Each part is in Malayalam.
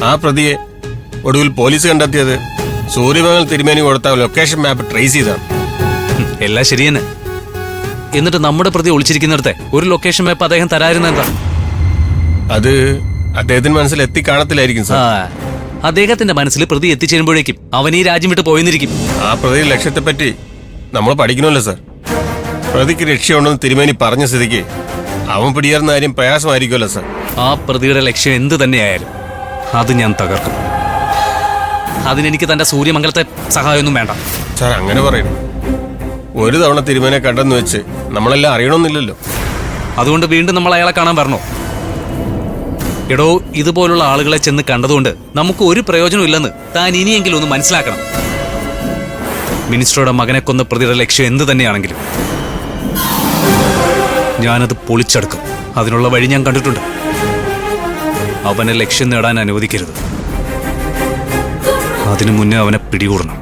ആ പ്രതിയെ ഒടുവിൽ പോലീസ് കണ്ടെത്തിയത് സൂര്യമംഗൽ തിരുമേനി കൊടുത്ത ലൊക്കേഷൻ മാപ്പ് ട്രേസ് ചെയ്താണ്. എല്ലാം ശരി തന്നെ. എന്നിട്ട് നമ്മുടെ പ്രതി ഒളിച്ചിരിക്കുന്നിടത്തെ ഒരു ലൊക്കേഷൻ മാപ്പ് അദ്ദേഹം തരായിരുന്ന എന്താ? അത് അദ്ദേഹത്തിന് മനസ്സിൽ എത്തിക്കാണത്തില്ലായിരിക്കും സാർ. അദ്ദേഹത്തിന്റെ മനസ്സിൽ പ്രതി എത്തിച്ചേരുമ്പോഴേക്കും അവൻ ഈ രാജ്യം വിട്ട് പോയെന്നിരിക്കും. ആ പ്രതിയുടെ ലക്ഷ്യത്തെപ്പറ്റി നമ്മൾ പഠിക്കണമല്ലോ സാർ. പ്രതിക്ക് രക്ഷയുണ്ടെന്ന് തിരുമേനി പറഞ്ഞ സ്ഥിതിക്ക് അവൻ പിടിയേറുന്ന കാര്യം പ്രയാസമായിരിക്കുമല്ലോ സാർ. ആ പ്രതിയുടെ ലക്ഷ്യം എന്ത് തന്നെയായാലും അത് ഞാൻ തകർക്കും. അതിനെനിക്ക് തന്റെ സൂര്യമംഗലത്തെ സഹായമൊന്നും വേണ്ട സാർ. അങ്ങനെ പറയണം. ഒരു തവണ തിരുമേനെ കണ്ടെന്ന് വെച്ച് നമ്മളെല്ലാം അറിയണമെന്നില്ലല്ലോ. അതുകൊണ്ട് വീണ്ടും നമ്മൾ അയാളെ കാണാൻ വരണോ? എടോ, ഇതുപോലുള്ള ആളുകളെ ചെന്ന് കണ്ടതുകൊണ്ട് നമുക്ക് ഒരു പ്രയോജനം ഇല്ലെന്ന് താൻ ഇനിയെങ്കിലും ഒന്ന് മനസ്സിലാക്കണം. മിനിസ്റ്ററുടെ മകനെ കൊന്ന പ്രതിയുടെ ലക്ഷ്യം എന്ത് തന്നെയാണെങ്കിലും ഞാനത് പൊളിച്ചെടുക്കും. അതിനുള്ള വഴി ഞാൻ കണ്ടിട്ടുണ്ട്. അവനെ ലക്ഷ്യം നേടാൻ അനുവദിക്കരുത്. അതിനു മുന്നേ അവനെ പിടികൂടണം.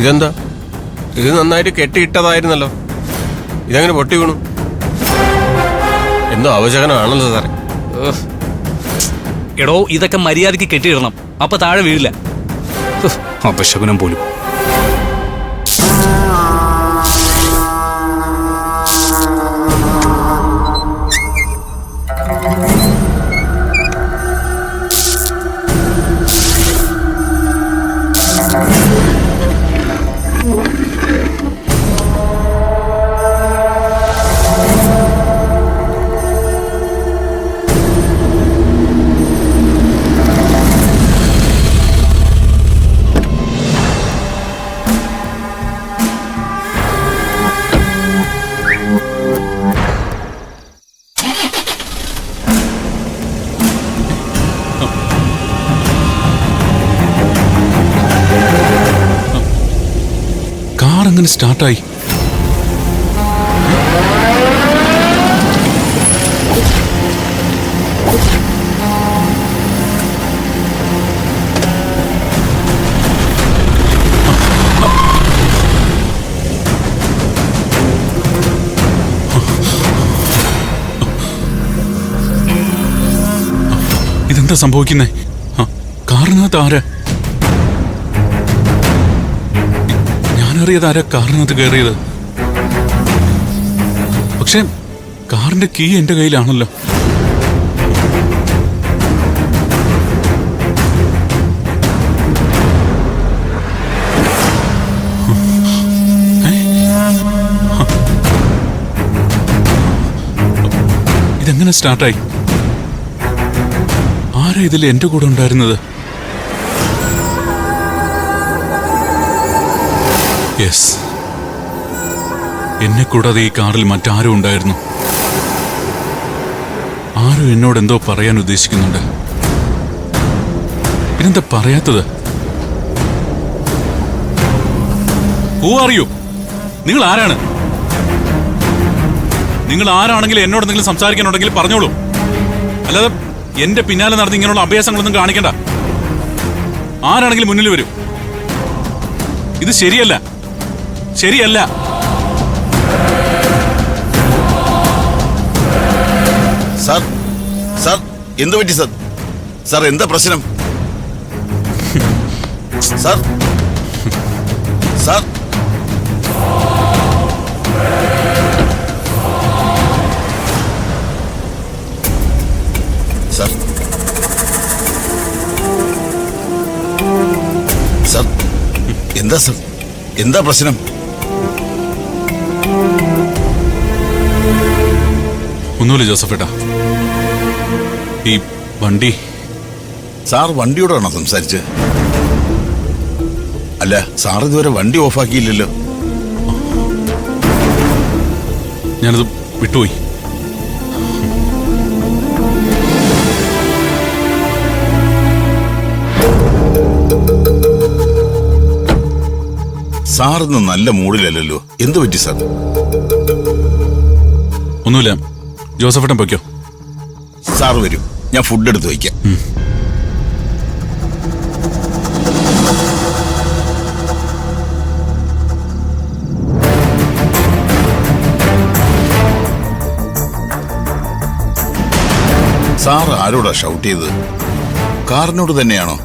ഇതെന്താ? ഇത് നന്നായിട്ട് കെട്ടിയിട്ടതായിരുന്നല്ലോ. ഇതെങ്ങനെ പൊട്ടി വീണു? എന്തോ അവശകനാണല്ലോ സാറേ. എടോ, ഇതൊക്കെ മര്യാദയ്ക്ക് കെട്ടിയിടണം. അപ്പൊ താഴെ വീഴില്ല. അപശകുനം പോലും. അങ്ങനെ സ്റ്റാർട്ടായി. ഇതെന്താ സംഭവിക്കുന്നേ? കാറിനകത്ത് ആരാ? ഞാനറിയാതാരാ കാറിനകത്ത് കയറിയത്? പക്ഷെ കാറിന്റെ കീ എന്റെ കയ്യിലാണല്ലോ. ഇതെങ്ങനെ സ്റ്റാർട്ടായി? ആരാ ഇതിൽ എന്റെ കൂടെ ഉണ്ടായിരുന്നത്? യെസ്, എന്നെ കൂടാതെ ഈ കാറിൽ മറ്റാരും ഉണ്ടായിരുന്നു. ആരും എന്നോട് എന്തോ പറയാൻ ഉദ്ദേശിക്കുന്നുണ്ട്. പിന്നെന്താ പറയാത്തത്? Who are you? നിങ്ങൾ ആരാണ്? നിങ്ങൾ ആരാണെങ്കിലും എന്നോട് എന്തെങ്കിലും സംസാരിക്കാനുണ്ടെങ്കിൽ പറഞ്ഞോളൂ. അല്ലാതെ എന്റെ പിന്നാലെ നടന്ന് ഇങ്ങനെയുള്ള അഭ്യാസങ്ങളൊന്നും കാണിക്കണ്ട. ആരാണെങ്കിലും മുന്നിൽ വരൂ. ഇത് ശരിയല്ല, ശരിയല്ല. സാർ, സാർ എന്തു പറ്റി സാർ? സാർ എന്താ പ്രശ്നം? സാർ, സാർ സാർ സാർ എന്താ സാർ? എന്താ പ്രശ്നം? ഒന്നുമില്ല ജോസഫേട്ടാ, ഈ വണ്ടി. സാർ വണ്ടിയോടാണോ സംസാരിച്ചത്? അല്ല, സാർ ഇതുവരെ വണ്ടി ഓഫാക്കിയില്ലല്ലോ. ഞാനത് വിട്ടുപോയി. സാറിന്ന് നല്ല മൂഡിലല്ലോ. എന്തു പറ്റി സാർ? ഒന്നുമില്ല, ജോസഫേട്ടൻ പൊയ്ക്കോ. സാർ വരും, ഞാൻ ഫുഡ് എടുത്ത് വയ്ക്കാം. സാർ ആരോടാ ഷൗട്ട് ചെയ്തത്? കാറിനോട് തന്നെയാണോ?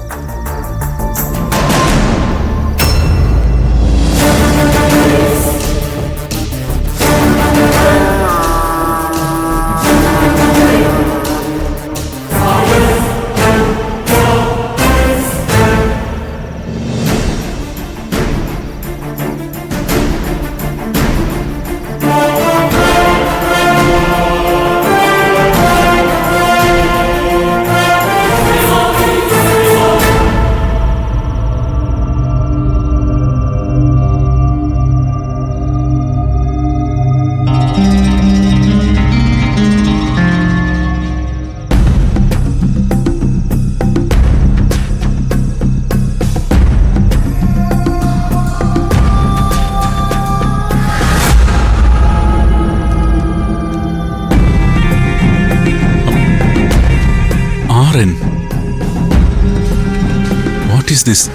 What is this?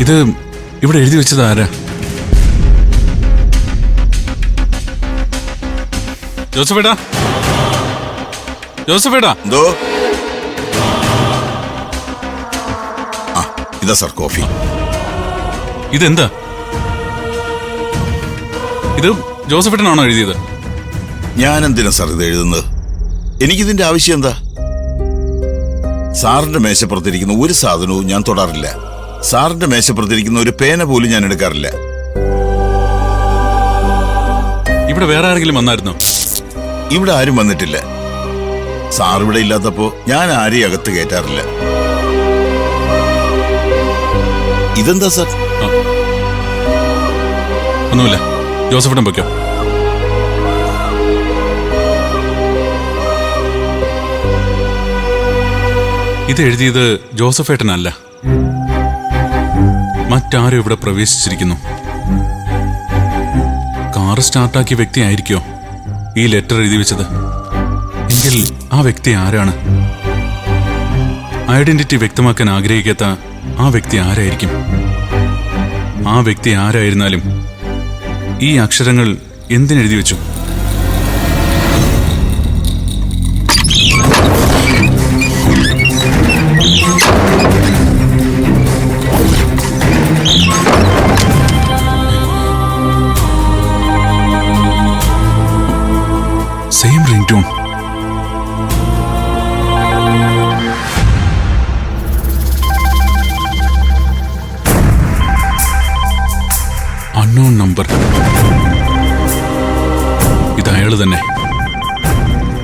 ഇത് ഇവിടെ എഴുതി വെച്ചത് ആരാ? ജോസഫേട്ടാ, ജോസഫേട്ടാ. എന്തോ? ആ, ഇതാ സാർ കോഫി. ഇതെന്താ? ഇത് ജോസഫേട്ടനാണോ എഴുതിയത്? ഞാൻ എന്തിനാ സാർ ഇത് എഴുതുന്നത്? എനിക്കിതിന്റെ ആവശ്യം എന്താ? സാറിന്റെ മേശപ്പുറത്തിരിക്കുന്ന ഒരു സാധനവും ഞാൻ തൊടാറില്ല. സാറിന്റെ മേശപ്പുറത്തിരിക്കുന്ന ഒരു പേന പോലും ഞാൻ എടുക്കാറില്ല. ഇവിടെ വേറെ ആരെങ്കിലും വന്നായിരുന്നോ? ഇവിടെ ആരും വന്നിട്ടില്ല. സാർ ഇവിടെ ഇല്ലാത്തപ്പോ ഞാൻ ആരെയും അകത്ത് കയറ്റാറില്ല. ഇതെന്താ സാർ? ഒന്നുമില്ല, ജോസഫേട്ടൻ പൊയ്ക്കോ. ഇത് എഴുതിയത് ജോസഫേട്ടനല്ല, മറ്റാരും ഇവിടെ പ്രവേശിച്ചിരിക്കുന്നു. കാറ് സ്റ്റാർട്ടാക്കിയ വ്യക്തി ആയിരിക്കോ ഈ ലെറ്റർ എഴുതി വെച്ചത്? എങ്കിൽ ആ വ്യക്തി ആരാണ്? ഐഡന്റിറ്റി വ്യക്തമാക്കാൻ ആഗ്രഹിക്കാത്ത ആ വ്യക്തി ആരായിരിക്കും? ആ വ്യക്തി ആരായിരുന്നാലും ഈ അക്ഷരങ്ങൾ എന്തിനെഴുതി വെച്ചു? Same ring tone. Unknown number. ഇത് അയാള് തന്നെ.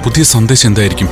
പുതിയ സന്ദേശം എന്തായിരിക്കും?